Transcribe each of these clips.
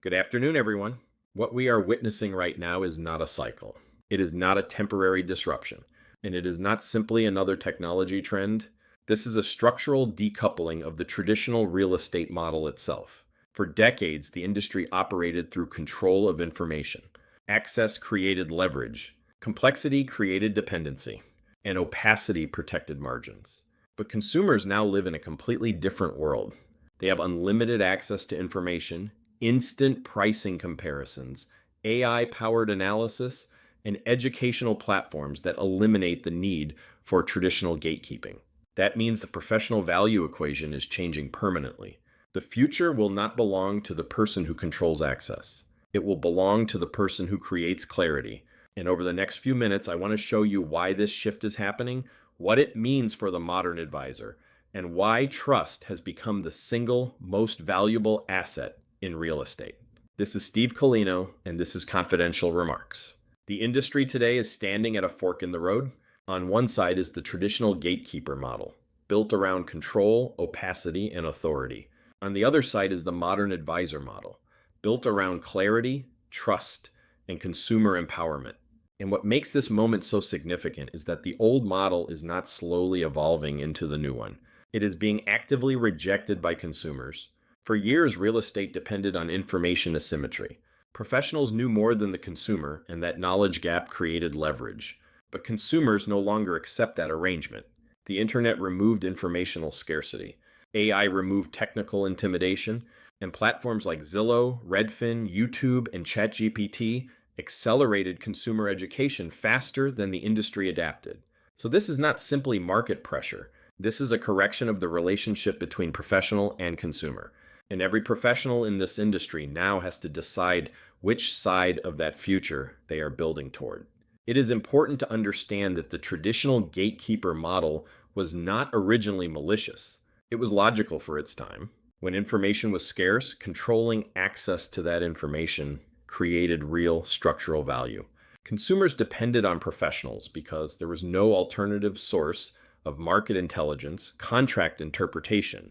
Good afternoon, everyone. What we are witnessing right now is not a cycle. It is not a temporary disruption, and it is not simply another technology trend. This is a structural decoupling of the traditional real estate model itself. For decades, the industry operated through control of information. Access created leverage, complexity created dependency, and opacity protected margins. But consumers now live in a completely different world. They have unlimited access to information, instant pricing comparisons, AI-powered analysis, and educational platforms that eliminate the need for traditional gatekeeping. That means the professional value equation is changing permanently. The future will not belong to the person who controls access. It will belong to the person who creates clarity. And over the next few minutes, I want to show you why this shift is happening, what it means for the modern advisor, and why trust has become the single most valuable asset in real estate. This is Steve Koleno, and this is Confidential Remarks. The industry today is standing at a fork in the road. On one side is the traditional gatekeeper model, built around control, opacity, and authority. On the other side is the modern advisor model, built around clarity, trust, and consumer empowerment. And what makes this moment so significant is that the old model is not slowly evolving into the new one. It is being actively rejected by consumers. For years, real estate depended on information asymmetry. Professionals knew more than the consumer, and that knowledge gap created leverage. But consumers no longer accept that arrangement. The internet removed informational scarcity. AI removed technical intimidation, and platforms like Zillow, Redfin, YouTube, and ChatGPT accelerated consumer education faster than the industry adapted. So this is not simply market pressure. This is a correction of the relationship between professional and consumer. And every professional in this industry now has to decide which side of that future they are building toward. It is important to understand that the traditional gatekeeper model was not originally malicious. It was logical for its time. When information was scarce, controlling access to that information created real structural value. Consumers depended on professionals because there was no alternative source of market intelligence, contract interpretation,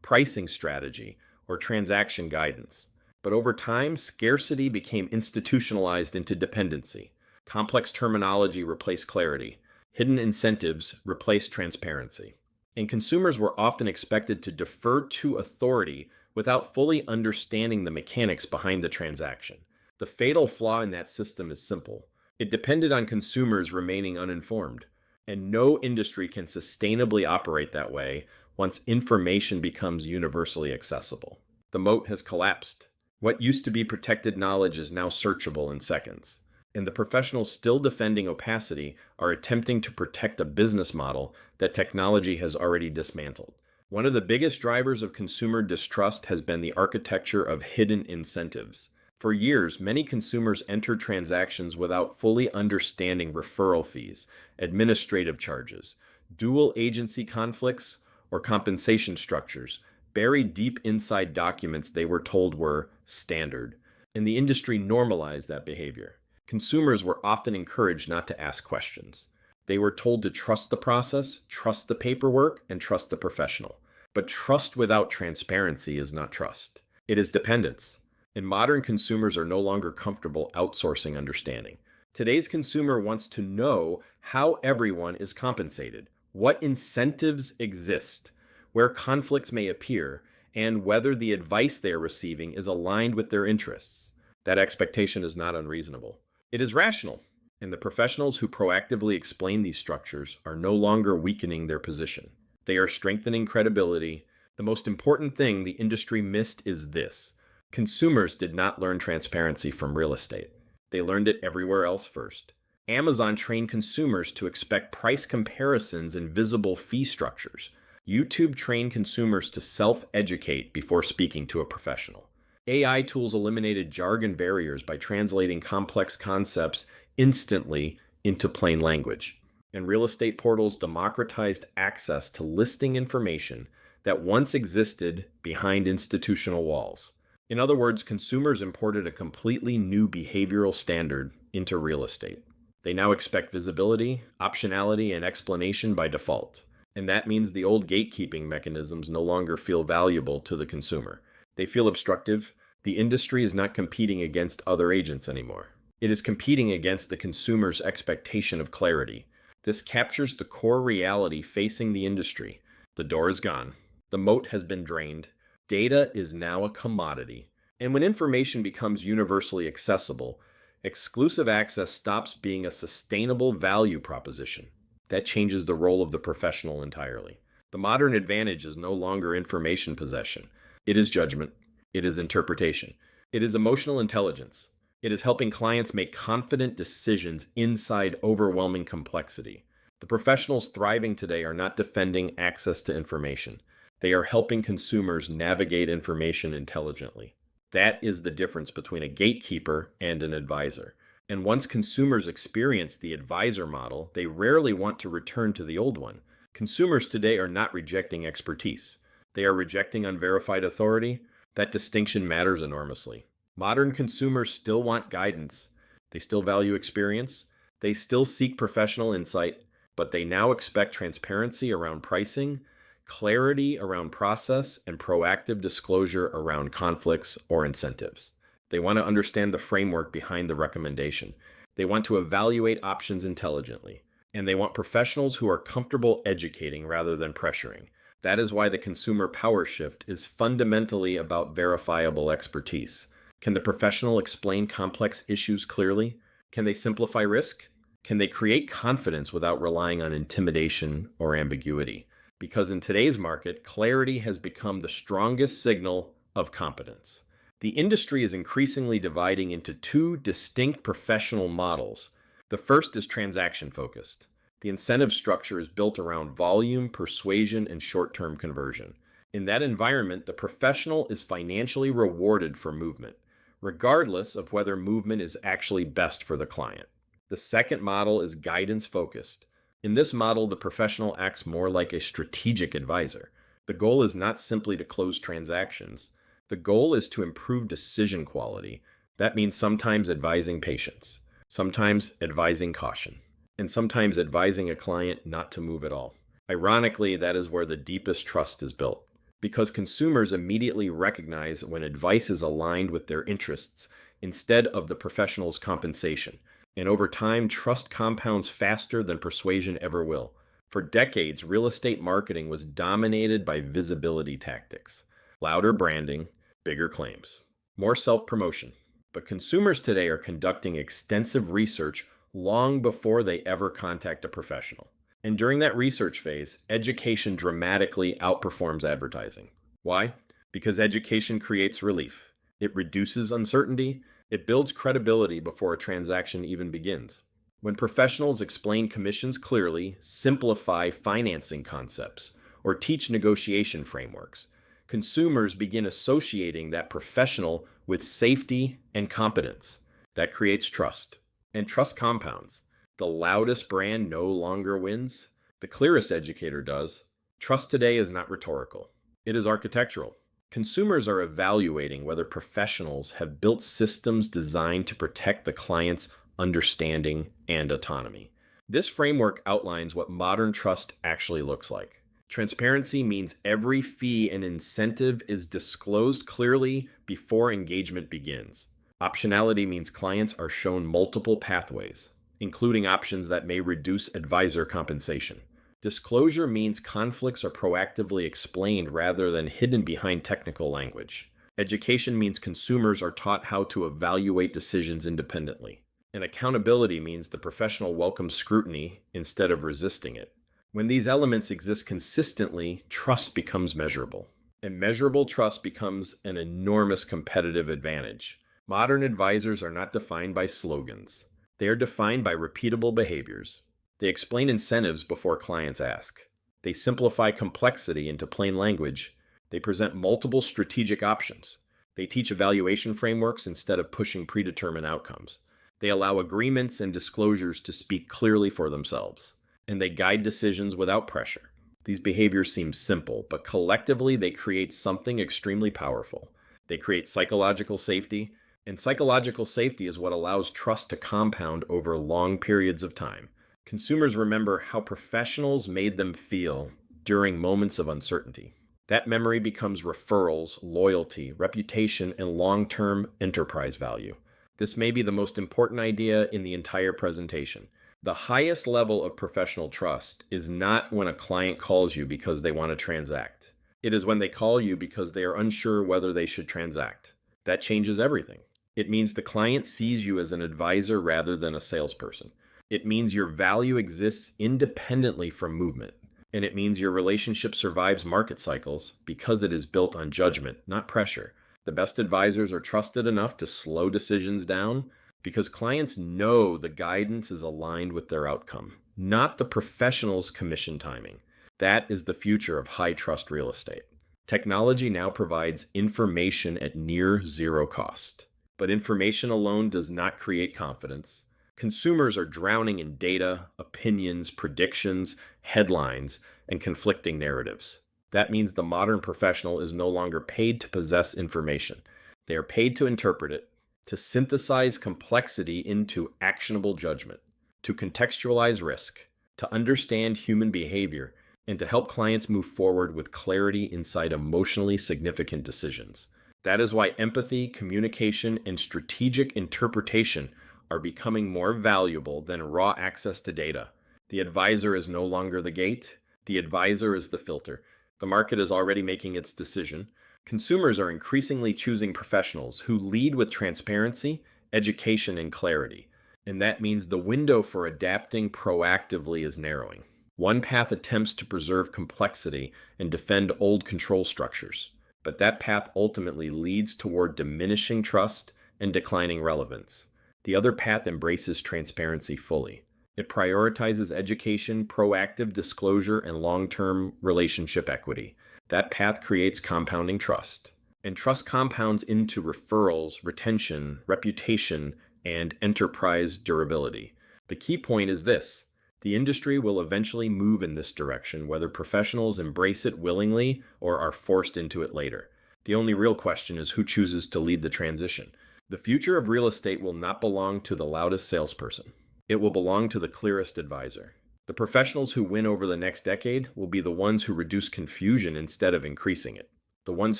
pricing strategy, or transaction guidance. But over time, scarcity became institutionalized into dependency. Complex terminology replaced clarity. Hidden incentives replaced transparency. And consumers were often expected to defer to authority without fully understanding the mechanics behind the transaction. The fatal flaw in that system is simple. It depended on consumers remaining uninformed. And no industry can sustainably operate that way once information becomes universally accessible. The moat has collapsed. What used to be protected knowledge is now searchable in seconds. And the professionals still defending opacity are attempting to protect a business model that technology has already dismantled. One of the biggest drivers of consumer distrust has been the architecture of hidden incentives. For years, many consumers entered transactions without fully understanding referral fees, administrative charges, dual agency conflicts, or compensation structures, buried deep inside documents they were told were standard. And the industry normalized that behavior. Consumers were often encouraged not to ask questions. They were told to trust the process, trust the paperwork, and trust the professional. But trust without transparency is not trust. It is dependence. And modern consumers are no longer comfortable outsourcing understanding. Today's consumer wants to know how everyone is compensated, what incentives exist, where conflicts may appear, and whether the advice they are receiving is aligned with their interests. That expectation is not unreasonable. It is rational, and the professionals who proactively explain these structures are no longer weakening their position. They are strengthening credibility. The most important thing the industry missed is this. Consumers did not learn transparency from real estate. They learned it everywhere else first. Amazon trained consumers to expect price comparisons and visible fee structures. YouTube trained consumers to self-educate before speaking to a professional. AI tools eliminated jargon barriers by translating complex concepts instantly into plain language. And real estate portals democratized access to listing information that once existed behind institutional walls. In other words, consumers imported a completely new behavioral standard into real estate. They now expect visibility, optionality, and explanation by default. And that means the old gatekeeping mechanisms no longer feel valuable to the consumer. They feel obstructive, The industry is not competing against other agents anymore. It is competing against the consumer's expectation of clarity. This captures the core reality facing the industry. The door is gone. The moat has been drained. Data is now a commodity. And when information becomes universally accessible, exclusive access stops being a sustainable value proposition. That changes the role of the professional entirely. The modern advantage is no longer information possession. It is judgment. It is interpretation. It is emotional intelligence. It is helping clients make confident decisions inside overwhelming complexity. The professionals thriving today are not defending access to information. They are helping consumers navigate information intelligently. That is the difference between a gatekeeper and an advisor. And once consumers experience the advisor model, they rarely want to return to the old one. Consumers today are not rejecting expertise. They are rejecting unverified authority. That distinction matters enormously. Modern consumers still want guidance. They still value experience. They still seek professional insight, but they now expect transparency around pricing, clarity around process, and proactive disclosure around conflicts or incentives. They want to understand the framework behind the recommendation. They want to evaluate options intelligently. And they want professionals who are comfortable educating rather than pressuring. That is why the consumer power shift is fundamentally about verifiable expertise. Can the professional explain complex issues clearly? Can they simplify risk? Can they create confidence without relying on intimidation or ambiguity? Because in today's market, clarity has become the strongest signal of competence. The industry is increasingly dividing into two distinct professional models. The first is transaction-focused. The incentive structure is built around volume, persuasion, and short-term conversion. In that environment, the professional is financially rewarded for movement, regardless of whether movement is actually best for the client. The second model is guidance-focused. In this model, the professional acts more like a strategic advisor. The goal is not simply to close transactions. The goal is to improve decision quality. That means sometimes advising patience, sometimes advising caution, and sometimes advising a client not to move at all. Ironically, that is where the deepest trust is built, because consumers immediately recognize when advice is aligned with their interests instead of the professional's compensation. And over time, trust compounds faster than persuasion ever will. For decades, real estate marketing was dominated by visibility tactics. Louder branding, bigger claims, more self-promotion. But consumers today are conducting extensive research long before they ever contact a professional. And during that research phase, education dramatically outperforms advertising. Why? Because education creates relief. It reduces uncertainty. It builds credibility before a transaction even begins. When professionals explain commissions clearly, simplify financing concepts, or teach negotiation frameworks, consumers begin associating that professional with safety and competence. That creates trust. And trust compounds. The loudest brand no longer wins. The clearest educator does. Trust today is not rhetorical. It is architectural. Consumers are evaluating whether professionals have built systems designed to protect the client's understanding and autonomy. This framework outlines what modern trust actually looks like. Transparency means every fee and incentive is disclosed clearly before engagement begins. Optionality means clients are shown multiple pathways, including options that may reduce advisor compensation. Disclosure means conflicts are proactively explained rather than hidden behind technical language. Education means consumers are taught how to evaluate decisions independently. And accountability means the professional welcomes scrutiny instead of resisting it. When these elements exist consistently, trust becomes measurable. And measurable trust becomes an enormous competitive advantage. Modern advisors are not defined by slogans. They are defined by repeatable behaviors. They explain incentives before clients ask. They simplify complexity into plain language. They present multiple strategic options. They teach evaluation frameworks instead of pushing predetermined outcomes. They allow agreements and disclosures to speak clearly for themselves. And they guide decisions without pressure. These behaviors seem simple, but collectively they create something extremely powerful. They create psychological safety, and psychological safety is what allows trust to compound over long periods of time. Consumers remember how professionals made them feel during moments of uncertainty. That memory becomes referrals, loyalty, reputation, and long-term enterprise value. This may be the most important idea in the entire presentation. The highest level of professional trust is not when a client calls you because they want to transact. It is when they call you because they are unsure whether they should transact. That changes everything. It means the client sees you as an advisor rather than a salesperson. It means your value exists independently from movement. And it means your relationship survives market cycles because it is built on judgment, not pressure. The best advisors are trusted enough to slow decisions down because clients know the guidance is aligned with their outcome, not the professional's commission timing. That is the future of high-trust real estate. Technology now provides information at near zero cost. But information alone does not create confidence. Consumers are drowning in data, opinions, predictions, headlines, and conflicting narratives. That means the modern professional is no longer paid to possess information. They are paid to interpret it, to synthesize complexity into actionable judgment, to contextualize risk, to understand human behavior, and to help clients move forward with clarity inside emotionally significant decisions. That is why empathy, communication, and strategic interpretation are becoming more valuable than raw access to data. The advisor is no longer the gate. The advisor is the filter. The market is already making its decision. Consumers are increasingly choosing professionals who lead with transparency, education, and clarity. And that means the window for adapting proactively is narrowing. One path attempts to preserve complexity and defend old control structures. But that path ultimately leads toward diminishing trust and declining relevance. The other path embraces transparency fully. It prioritizes education, proactive disclosure, and long-term relationship equity. That path creates compounding trust. And trust compounds into referrals, retention, reputation, and enterprise durability. The key point is this: the industry will eventually move in this direction, whether professionals embrace it willingly or are forced into it later. The only real question is who chooses to lead the transition. The future of real estate will not belong to the loudest salesperson. It will belong to the clearest advisor. The professionals who win over the next decade will be the ones who reduce confusion instead of increasing it. The ones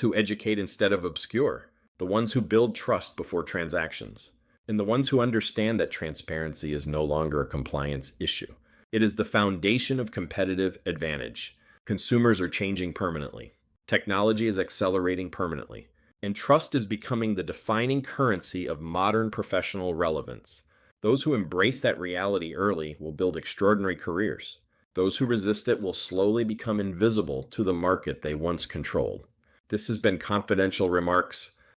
who educate instead of obscure. The ones who build trust before transactions. And the ones who understand that transparency is no longer a compliance issue. It is the foundation of competitive advantage. Consumers are changing permanently. Technology is accelerating permanently. And trust is becoming the defining currency of modern professional relevance. Those who embrace that reality early will build extraordinary careers. Those who resist it will slowly become invisible to the market they once controlled. This has been Confidential Remarks.